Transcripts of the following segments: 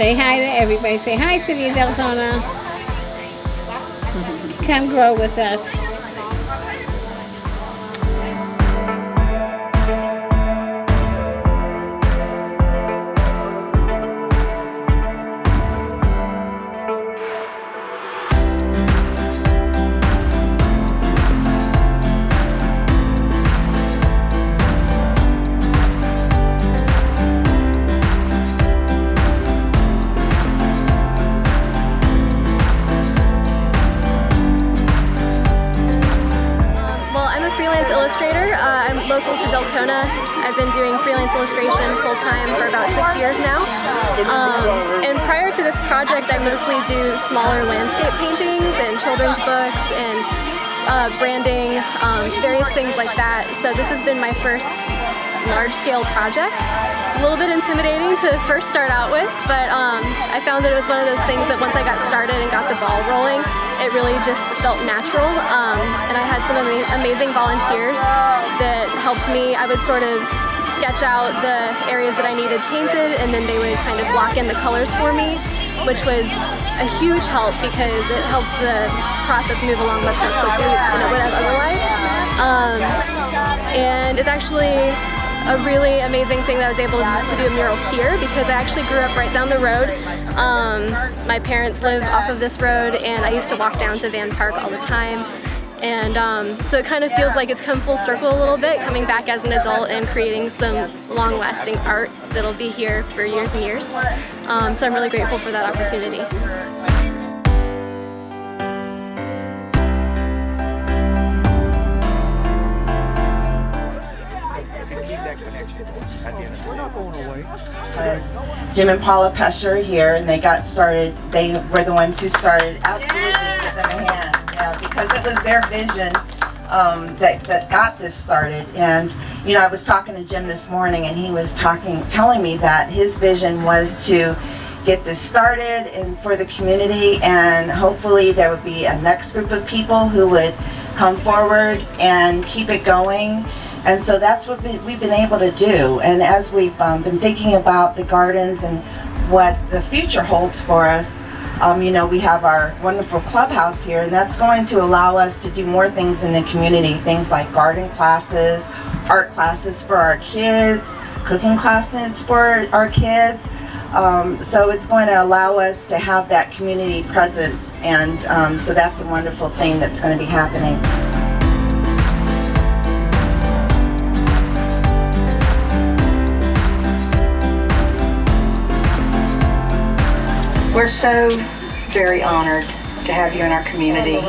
Say hi to everybody. Say hi, City of Deltona. Come grow with us. Freelance illustrator. I'm local to Deltona. I've been doing freelance illustration full-time for about 6 years now. And prior to this project, I mostly do smaller landscape paintings and children's books and branding, various things like that. So this has been my first large-scale project. A little bit intimidating to first start out with, but I found that it was one of those things that once I got started and got the ball rolling, it really just felt natural. And I had some amazing volunteers that helped me. I would sort of sketch out the areas that I needed painted, and then they would kind of block in the colors for me, which was a huge help because it helped the process move along much more quickly than it would have otherwise. And it's actually a really amazing thing that I was able to do a mural here because I actually grew up right down the road. My parents live off of this road, and I used to walk down to Van Park all the time. And so it kind of feels like it's come full circle a little bit, coming back as an adult and creating some long-lasting art that'll be here for years and years. So I'm really grateful for that opportunity. Jim and Paula Pesher are here, and they got started. They were the ones who started. Absolutely, give them a hand. Yeah, because it was their vision that got this started. And you know, I was talking to Jim this morning, and he was telling me that his vision was to get this started and for the community, and hopefully there would be a next group of people who would come forward and keep it going. And so that's what we've been able to do. And as we've been thinking about the gardens and what the future holds for us, you know, we have our wonderful clubhouse here, and that's going to allow us to do more things in the community. Things like garden classes, art classes for our kids, cooking classes for our kids. So it's going to allow us to have that community presence. And so that's a wonderful thing that's going to be happening. We're so very honored to have you in our community,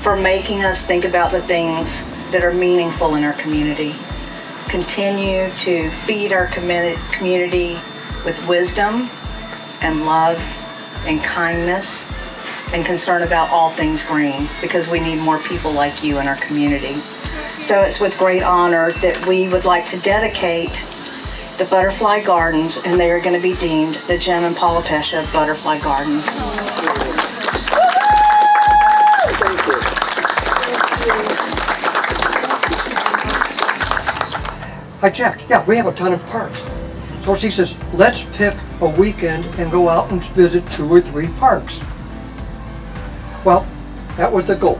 for making us think about the things that are meaningful in our community. Continue to feed our community with wisdom and love and kindness and concern about all things green, because we need more people like you in our community. So it's with great honor that we would like to dedicate the Butterfly Gardens, and they are going to be deemed the Jim and Paula Pesha Butterfly Gardens. I checked. Yeah, we have a ton of parks. So she says, let's pick a weekend and go out and visit 2 or 3 parks. Well, that was the goal.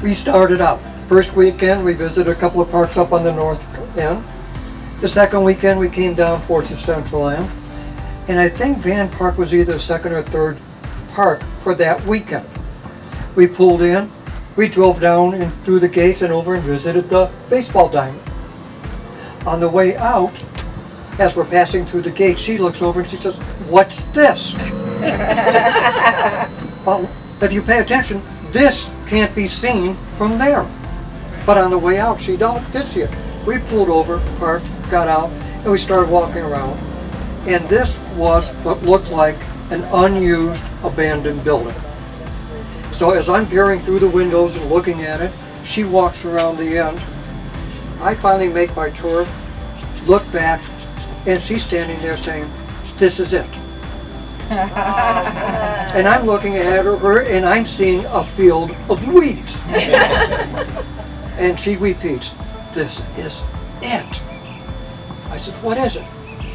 We started out. First weekend, we visited a couple of parks up on the north end. The second weekend, we came down towards the central end. And I think Van Park was either the second or third park for that weekend. We pulled in, we drove down and through the gates and over and visited the baseball diamond. On the way out, as we're passing through the gate, she looks over and she says, "What's this?" Well, if you pay attention, this can't be seen from there. But on the way out, she did see it. We pulled over, parked, got out, and we started walking around. And this was what looked like an unused, abandoned building. So as I'm peering through the windows and looking at it, she walks around the end. I finally make my tour, look back, and she's standing there saying, "This is it." And I'm looking at her, and I'm seeing a field of weeds. And she repeats, "This is it." I said, "What is it?"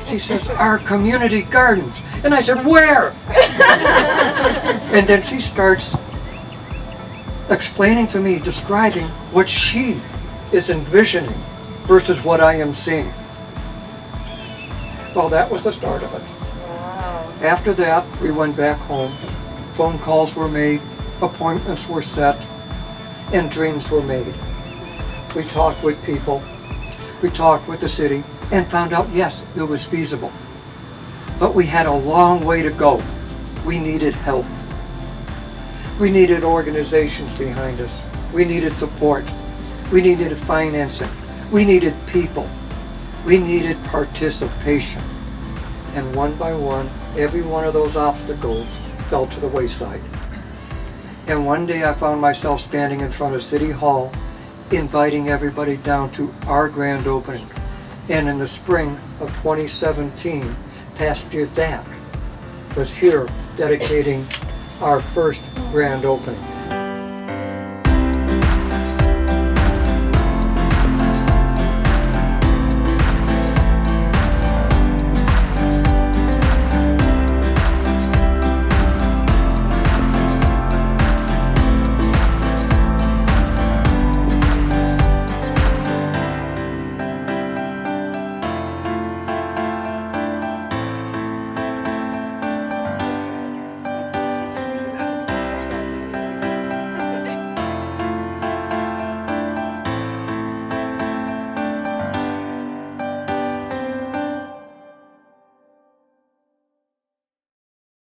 She says, "Our community gardens." And I said, where? And then she starts explaining to me, describing what she is envisioning versus what I am seeing. Well, that was the start of it. After that, we went back home. Phone calls were made, appointments were set, and dreams were made. We talked with people, we talked with the city, and found out, yes, it was feasible. But we had a long way to go. We needed help. We needed organizations behind us. We needed support. We needed financing. We needed people. We needed participation. And one by one, every one of those obstacles fell to the wayside. And one day I found myself standing in front of City Hall, inviting everybody down to our grand opening. And in the spring of 2017, Pastor Zach was here dedicating our first grand opening.